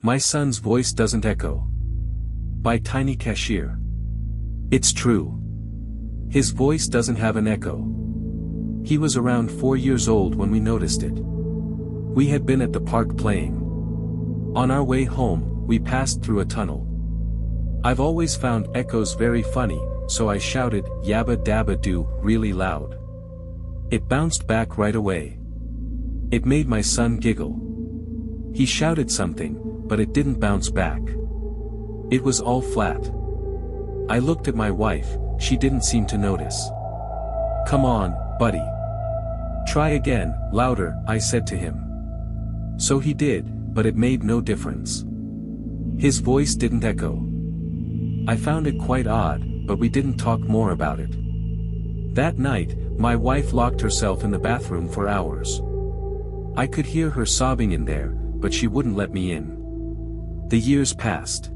My son's voice doesn't echo. By Tiny Cashier. It's true. His voice doesn't have an echo. He was around 4 years old when we noticed it. We had been at the park playing. On our way home, we passed through a tunnel. I've always found echoes very funny, so I shouted "Yabba Dabba Doo" really loud. It bounced back right away. It made my son giggle. He shouted something, but it didn't bounce back. It was all flat. I looked at my wife, she didn't seem to notice. "Come on, buddy. Try again, louder," I said to him. So he did, but it made no difference. His voice didn't echo. I found it quite odd, but we didn't talk more about it. That night, my wife locked herself in the bathroom for hours. I could hear her sobbing in there, but she wouldn't let me in. The years passed.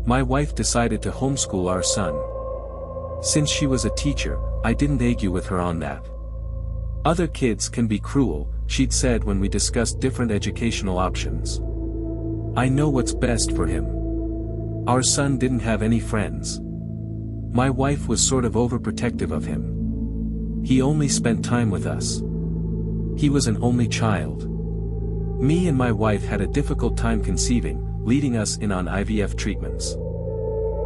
My wife decided to homeschool our son. Since she was a teacher, I didn't argue with her on that. "Other kids can be cruel," she'd said when we discussed different educational options. "I know what's best for him." Our son didn't have any friends. My wife was sort of overprotective of him. He only spent time with us. He was an only child. Me and my wife had a difficult time conceiving, leading us in on IVF treatments.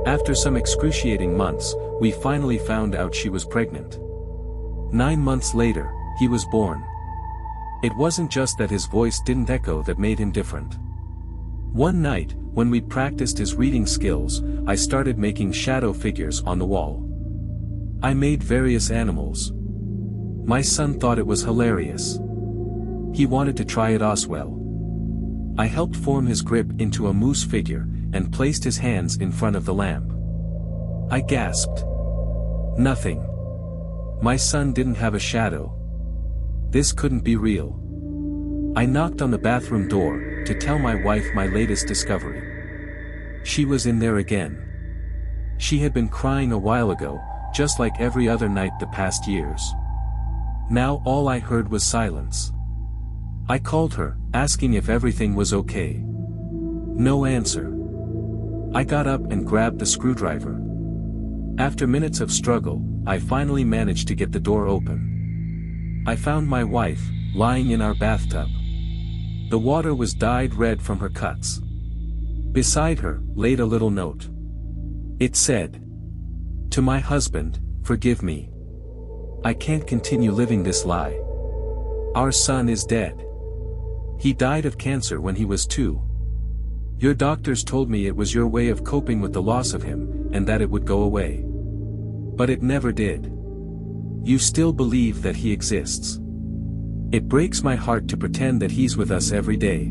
After some excruciating months, we finally found out she was pregnant. 9 months later, he was born. It wasn't just that his voice didn't echo that made him different. One night, when we'd practiced his reading skills, I started making shadow figures on the wall. I made various animals. My son thought it was hilarious. He wanted to try it as well. I helped form his grip into a moose figure, and placed his hands in front of the lamp. I gasped. Nothing. My son didn't have a shadow. This couldn't be real. I knocked on the bathroom door, to tell my wife my latest discovery. She was in there again. She had been crying a while ago, just like every other night the past years. Now all I heard was silence. I called her, asking if everything was okay. No answer. I got up and grabbed the screwdriver. After minutes of struggle, I finally managed to get the door open. I found my wife, lying in our bathtub. The water was dyed red from her cuts. Beside her, laid a little note. It said, "To my husband, forgive me. I can't continue living this lie. Our son is dead. He died of cancer when he was 2. Your doctors told me it was your way of coping with the loss of him, and that it would go away. But it never did. You still believe that he exists. It breaks my heart to pretend that he's with us every day.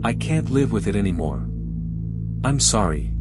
I can't live with it anymore. I'm sorry."